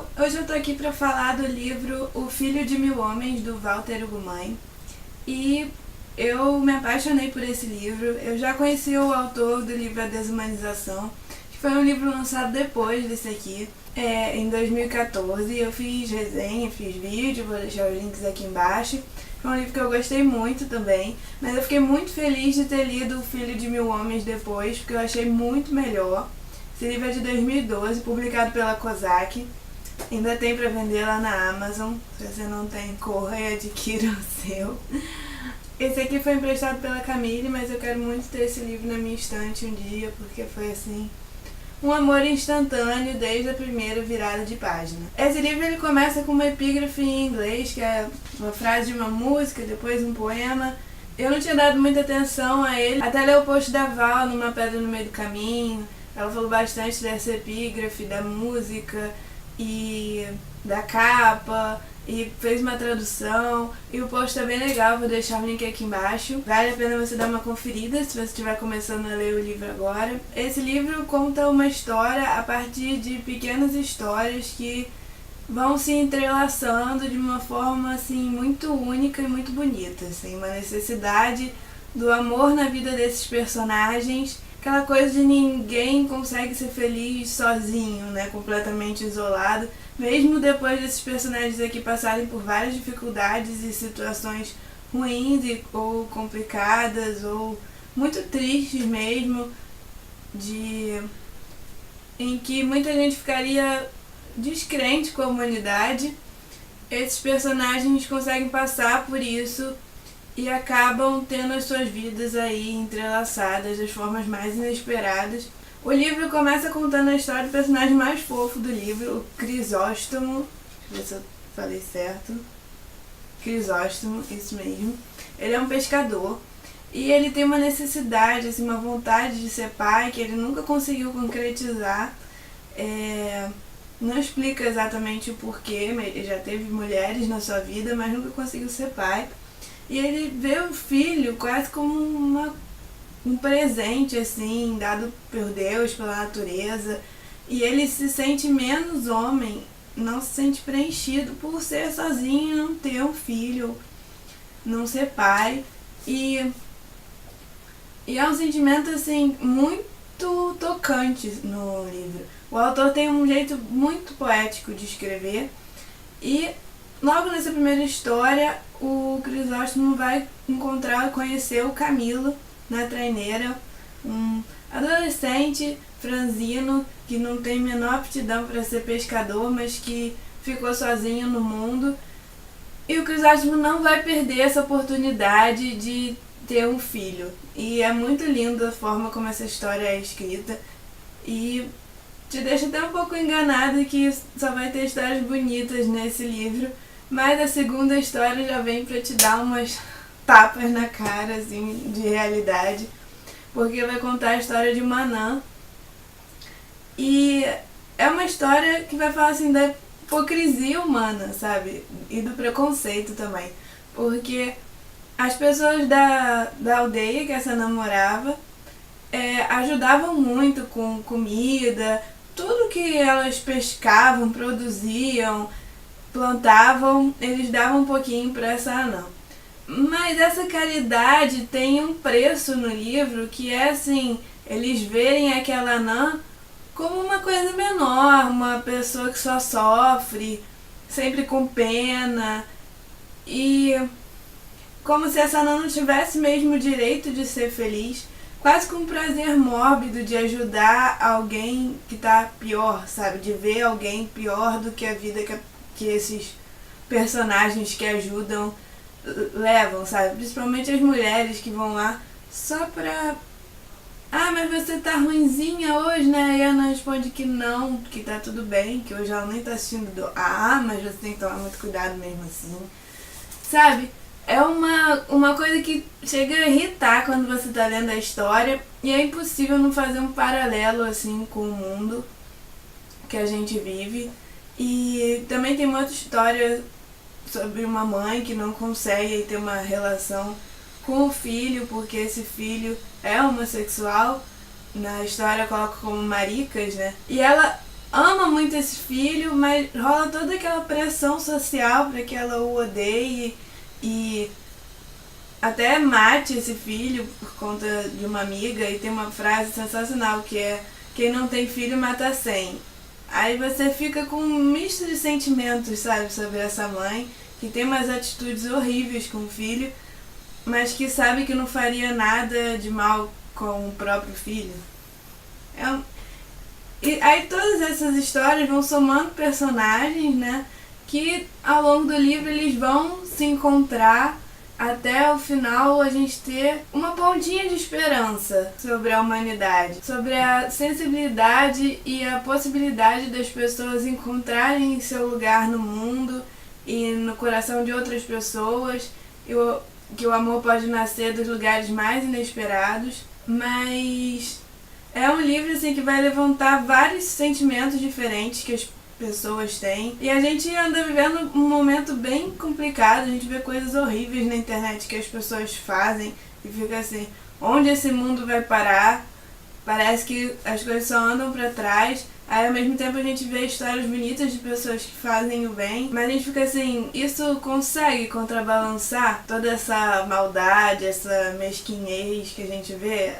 pessoal, hoje eu tô aqui para falar do livro O Filho de Mil Homens, do Walter Ugumãe. E eu me apaixonei por esse livro. Eu já conheci o autor do livro A Desumanização, que foi um livro lançado depois desse aqui, em 2014. Eu fiz resenha, fiz vídeo, vou deixar os links aqui embaixo. Foi um livro que eu gostei muito também, mas eu fiquei muito feliz de ter lido O Filho de Mil Homens depois, porque eu achei muito melhor. Esse livro é de 2012, publicado pela Kozak. Ainda tem para vender lá na Amazon. Se você não tem, corra e adquira o seu. Esse aqui foi emprestado pela Camille, mas eu quero muito ter esse livro na minha estante um dia, porque foi assim, um amor instantâneo desde a primeira virada de página. Esse livro ele começa com uma epígrafe em inglês, que é uma frase de uma música, depois um poema. Eu não tinha dado muita atenção a ele, até ler o post da Val numa pedra no meio do caminho. Ela falou bastante dessa epígrafe, da música e da capa, e fez uma tradução, e o post tá bem legal, vou deixar o link aqui embaixo. Vale a pena você dar uma conferida se você estiver começando a ler o livro agora. Esse livro conta uma história a partir de pequenas histórias que vão se entrelaçando de uma forma assim muito única e muito bonita, assim, uma necessidade do amor na vida desses personagens. Aquela coisa de ninguém consegue ser feliz sozinho, né? Completamente isolado. Mesmo depois desses personagens aqui passarem por várias dificuldades e situações ruins ou complicadas ou muito tristes mesmo, em que muita gente ficaria descrente com a humanidade, esses personagens conseguem passar por isso e acabam tendo as suas vidas aí entrelaçadas das formas mais inesperadas. O livro começa contando a história do personagem mais fofo do livro, o Crisóstomo. Deixa eu ver se eu falei certo. Crisóstomo, isso mesmo. Ele é um pescador e ele tem uma necessidade, assim, uma vontade de ser pai que ele nunca conseguiu concretizar. Não explica exatamente o porquê, mas ele já teve mulheres na sua vida, mas nunca conseguiu ser pai. E ele vê o filho quase como um presente, assim, dado por Deus, pela natureza. E ele se sente menos homem, não se sente preenchido por ser sozinho, não ter um filho, não ser pai. E é um sentimento, assim, muito tocante no livro. O autor tem um jeito muito poético de escrever. E logo nessa primeira história, o Crisóstomo vai conhecer o Camilo na traineira, um adolescente franzino que não tem a menor aptidão para ser pescador, mas que ficou sozinho no mundo. E o Crisóstomo não vai perder essa oportunidade de ter um filho. E é muito lindo a forma como essa história é escrita. E te deixa até um pouco enganado que só vai ter histórias bonitas nesse livro. Mas a segunda história já vem pra te dar umas tapas na cara, assim, de realidade. Porque vai contar a história de uma anã. E é uma história que vai falar, assim, da hipocrisia humana, sabe? E do preconceito também. Porque as pessoas da aldeia que essa anã morava ajudavam muito com comida, tudo que elas pescavam, produziam, plantavam, eles davam um pouquinho para essa anã. Mas essa caridade tem um preço no livro, que é assim, eles verem aquela anã como uma coisa menor, uma pessoa que só sofre, sempre com pena, e como se essa anã não tivesse mesmo o direito de ser feliz, quase com um prazer mórbido de ajudar alguém que tá pior, sabe? De ver alguém pior do que a vida que esses personagens que ajudam levam, sabe? Principalmente as mulheres que vão lá só pra... Ah, mas você tá ruinzinha hoje, né? E a Ana responde que não, que tá tudo bem, que hoje ela nem tá assistindo mas você tem que tomar muito cuidado mesmo assim. Sabe? É uma coisa que chega a irritar quando você tá lendo a história, e é impossível não fazer um paralelo assim com o mundo que a gente vive. E também tem uma outra história sobre uma mãe que não consegue ter uma relação com o filho, porque esse filho é homossexual. Na história coloca como maricas, né? E ela ama muito esse filho, mas rola toda aquela pressão social para que ela o odeie e até mate esse filho por conta de uma amiga. E tem uma frase sensacional que é: quem não tem filho mata 100. Aí você fica com um misto de sentimentos, sabe, sobre essa mãe que tem umas atitudes horríveis com o filho, mas que sabe que não faria nada de mal com o próprio filho. E aí todas essas histórias vão somando personagens, né, que ao longo do livro eles vão se encontrar até o final a gente ter uma pontinha de esperança sobre a humanidade, sobre a sensibilidade e a possibilidade das pessoas encontrarem seu lugar no mundo e no coração de outras pessoas, e que o amor pode nascer dos lugares mais inesperados. Mas é um livro assim que vai levantar vários sentimentos diferentes que as pessoas têm. E a gente anda vivendo um momento bem complicado, a gente vê coisas horríveis na internet que as pessoas fazem e fica assim, onde esse mundo vai parar? Parece que as coisas só andam pra trás. Aí ao mesmo tempo a gente vê histórias bonitas de pessoas que fazem o bem, mas a gente fica assim, isso consegue contrabalançar toda essa maldade, essa mesquinhez que a gente vê?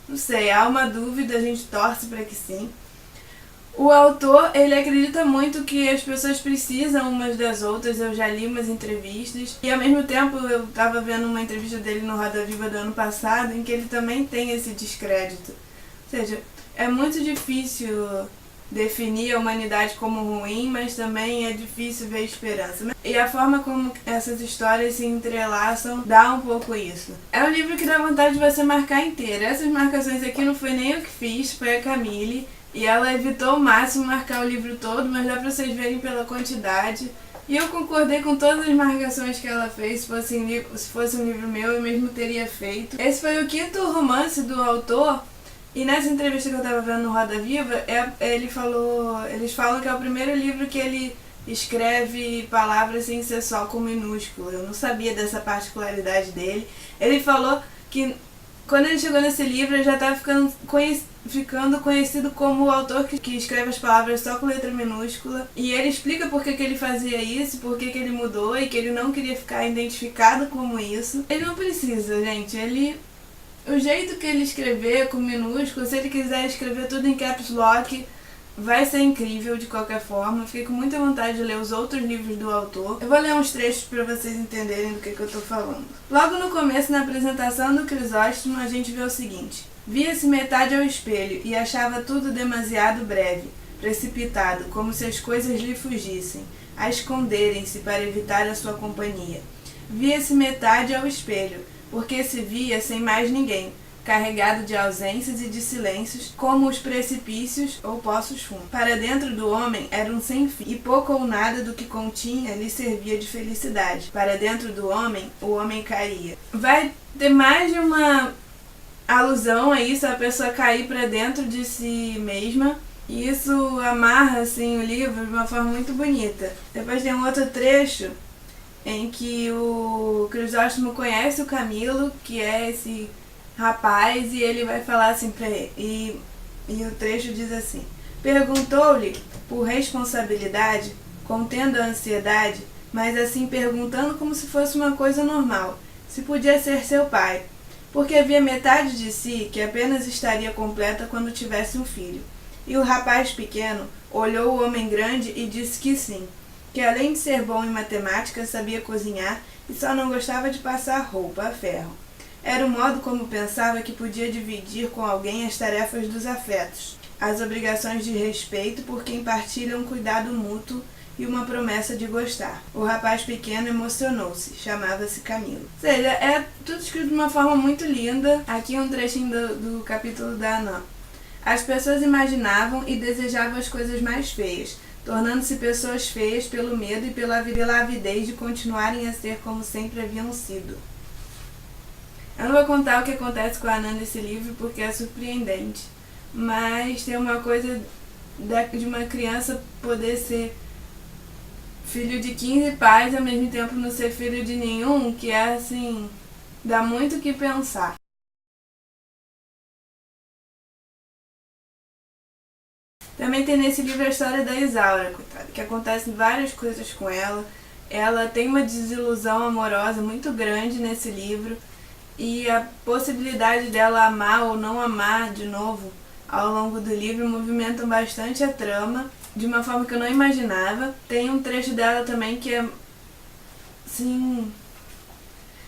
Não sei, há uma dúvida, a gente torce para que sim. O autor, ele acredita muito que as pessoas precisam umas das outras. Eu já li umas entrevistas e ao mesmo tempo eu estava vendo uma entrevista dele no Roda Viva do ano passado em que ele também tem esse descrédito. Ou seja, é muito difícil definir a humanidade como ruim, mas também é difícil ver esperança. E a forma como essas histórias se entrelaçam dá um pouco isso. É um livro que dá vontade de você marcar inteiro. Essas marcações aqui não foi nem eu que fiz, foi a Camille. E ela evitou ao máximo marcar o livro todo, mas dá pra vocês verem pela quantidade. E eu concordei com todas as marcações que ela fez. Se fosse um livro meu, eu mesmo teria feito. Esse foi o 5º romance do autor. E nessa entrevista que eu tava vendo no Roda Viva, eles falam que é o primeiro livro que ele escreve palavras sem ser só com minúsculo. Eu não sabia dessa particularidade dele. Ele falou que quando ele chegou nesse livro, ele já estava ficando conhecido como o autor que escreve as palavras só com letra minúscula. E ele explica por que ele fazia isso, por que ele mudou e que ele não queria ficar identificado como isso. Ele não precisa, gente. O jeito que ele escrever com minúsculo, se ele quiser escrever tudo em caps lock, vai ser incrível de qualquer forma. Fiquei com muita vontade de ler os outros livros do autor. Eu vou ler uns trechos para vocês entenderem do que eu tô falando. Logo no começo, na apresentação do Crisóstomo, a gente vê o seguinte: via-se metade ao espelho e achava tudo demasiado breve, precipitado, como se as coisas lhe fugissem, a esconderem-se para evitar a sua companhia. Via-se metade ao espelho, porque se via sem mais ninguém, carregado de ausências e de silêncios, como os precipícios ou poços fundos. Para dentro do homem era um sem fim, e pouco ou nada do que continha lhe servia de felicidade. Para dentro do homem, o homem caía. Vai ter mais de uma alusão a isso, a pessoa cair para dentro de si mesma. E isso amarra assim o livro de uma forma muito bonita. Depois tem um outro trecho em que o Crisóstomo conhece o Camilo, que é esse rapaz, e ele vai falar assim pra ele, e o trecho diz assim: perguntou-lhe, por responsabilidade, contendo a ansiedade, mas assim perguntando como se fosse uma coisa normal, se podia ser seu pai, porque havia metade de si que apenas estaria completa quando tivesse um filho. E o rapaz pequeno olhou o homem grande e disse que sim, que além de ser bom em matemática, sabia cozinhar e só não gostava de passar roupa a ferro. Era o modo como pensava que podia dividir com alguém as tarefas dos afetos, as obrigações de respeito por quem partilha um cuidado mútuo e uma promessa de gostar. O rapaz pequeno emocionou-se, chamava-se Camilo. Ou seja, é tudo escrito de uma forma muito linda. Aqui um trechinho do capítulo da Anã. As pessoas imaginavam e desejavam as coisas mais feias, tornando-se pessoas feias pelo medo e pela avidez de continuarem a ser como sempre haviam sido. Eu não vou contar o que acontece com a Anã nesse livro porque é surpreendente, mas tem uma coisa de uma criança poder ser filho de 15 pais e ao mesmo tempo não ser filho de nenhum, que é assim, dá muito o que pensar. Também tem nesse livro a história da Isaura, coitada, que acontecem várias coisas com ela. Ela tem uma desilusão amorosa muito grande nesse livro e a possibilidade dela amar ou não amar de novo ao longo do livro movimentam bastante a trama de uma forma que eu não imaginava. Tem um trecho dela também que é, assim,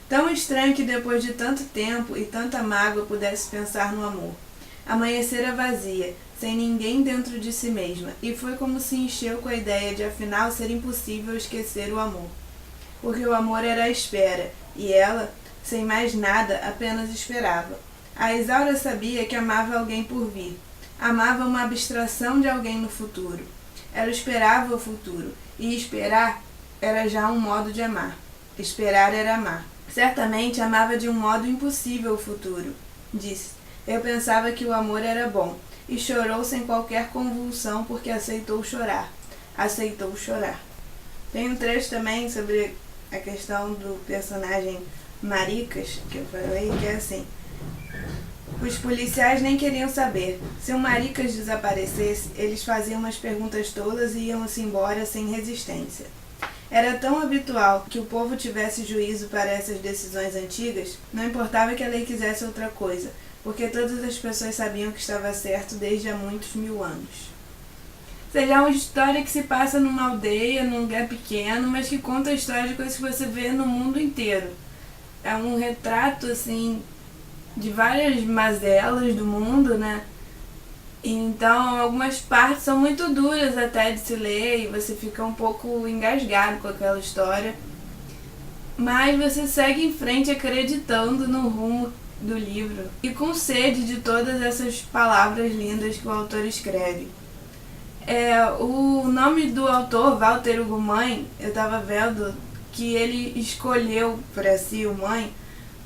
tão estranho que depois de tanto tempo e tanta mágoa pudesse pensar no amor. Amanhecera vazia, sem ninguém dentro de si mesma, e foi como se encheu com a ideia de afinal ser impossível esquecer o amor. Porque o amor era a espera, e ela, sem mais nada, apenas esperava. A Isaura sabia que amava alguém por vir. Amava uma abstração de alguém no futuro. Ela esperava o futuro, e esperar era já um modo de amar. Esperar era amar. Certamente amava de um modo impossível o futuro, disse. Eu pensava que o amor era bom, e chorou sem qualquer convulsão porque aceitou chorar. Aceitou chorar. Tem um trecho também sobre a questão do personagem Maricas, que eu falei, que é assim. Os policiais nem queriam saber. Se o Maricas desaparecesse, eles faziam umas perguntas tolas e iam-se embora sem resistência. Era tão habitual que o povo tivesse juízo para essas decisões antigas, não importava que a lei quisesse outra coisa, porque todas as pessoas sabiam que estava certo desde há muitos mil anos. Ou seja, é uma história que se passa numa aldeia, num lugar pequeno, mas que conta a história de coisas que você vê no mundo inteiro. É um retrato, assim, de várias mazelas do mundo, né? Então, algumas partes são muito duras até de se ler e você fica um pouco engasgado com aquela história. Mas você segue em frente acreditando no rumo do livro e com sede de todas essas palavras lindas que o autor escreve. O nome do autor, Walter Hugo Mãe, eu estava vendo que ele escolheu para si o Mãe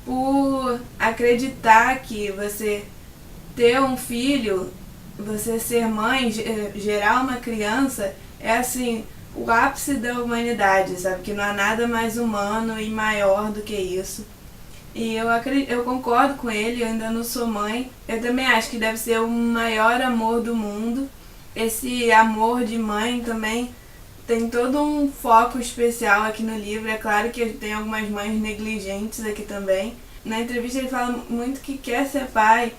por acreditar que você ter um filho, você ser mãe, gerar uma criança, é assim, o ápice da humanidade, sabe? Que não há nada mais humano e maior do que isso. E eu concordo com ele, eu ainda não sou mãe. Eu também acho que deve ser o maior amor do mundo. Esse amor de mãe também tem todo um foco especial aqui no livro. É claro que tem algumas mães negligentes aqui também. Na entrevista ele fala muito que quer ser pai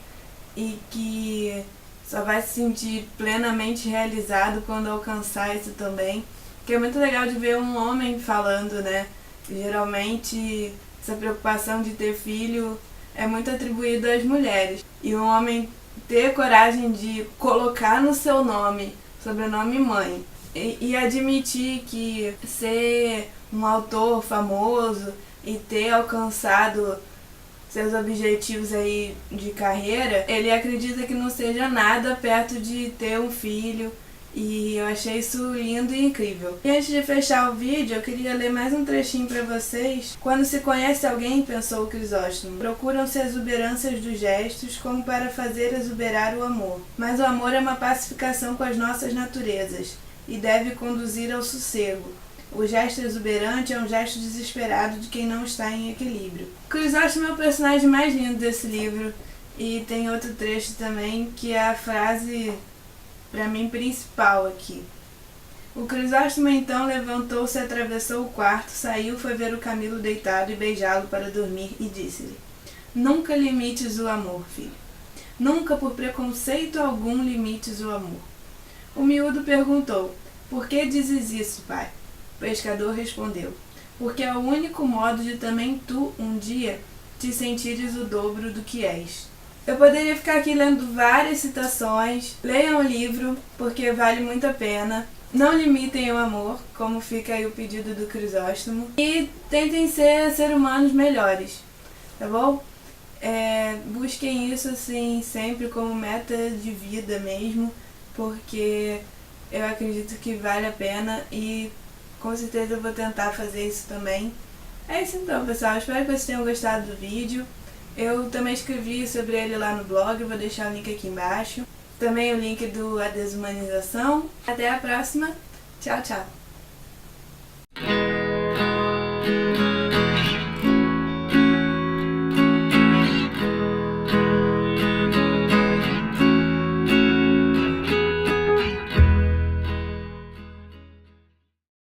e que só vai se sentir plenamente realizado quando alcançar isso também. Que é muito legal de ver um homem falando, né? Geralmente essa preocupação de ter filho é muito atribuída às mulheres. E um homem ter coragem de colocar no seu nome, sobrenome mãe, e admitir que ser um autor famoso e ter alcançado seus objetivos aí de carreira, ele acredita que não seja nada perto de ter um filho. E eu achei isso lindo e incrível. E antes de fechar o vídeo, eu queria ler mais um trechinho para vocês. Quando se conhece alguém, pensou o Crisóstomo, procuram-se exuberâncias dos gestos como para fazer exuberar o amor. Mas o amor é uma pacificação com as nossas naturezas e deve conduzir ao sossego. O gesto exuberante é um gesto desesperado de quem não está em equilíbrio. O Crisóstomo é o personagem mais lindo desse livro. E tem outro trecho também que é a frase, para mim, principal aqui. O Crisóstomo então levantou-se, atravessou o quarto, saiu, foi ver o Camilo deitado e beijá-lo para dormir e disse-lhe: Nunca limites o amor, filho. Nunca por preconceito algum limites o amor. O miúdo perguntou: Por que dizes isso, pai? O pescador respondeu: Porque é o único modo de também tu, um dia, te sentires o dobro do que és. Eu poderia ficar aqui lendo várias citações. Leiam o livro, porque vale muito a pena. Não limitem o amor, como fica aí o pedido do Crisóstomo. E tentem ser humanos melhores, tá bom? Busquem isso, assim, sempre como meta de vida mesmo, porque eu acredito que vale a pena e com certeza eu vou tentar fazer isso também. É isso então, pessoal. Espero que vocês tenham gostado do vídeo. Eu também escrevi sobre ele lá no blog, vou deixar o link aqui embaixo. Também o link A Desumanização. Até a próxima. Tchau, tchau.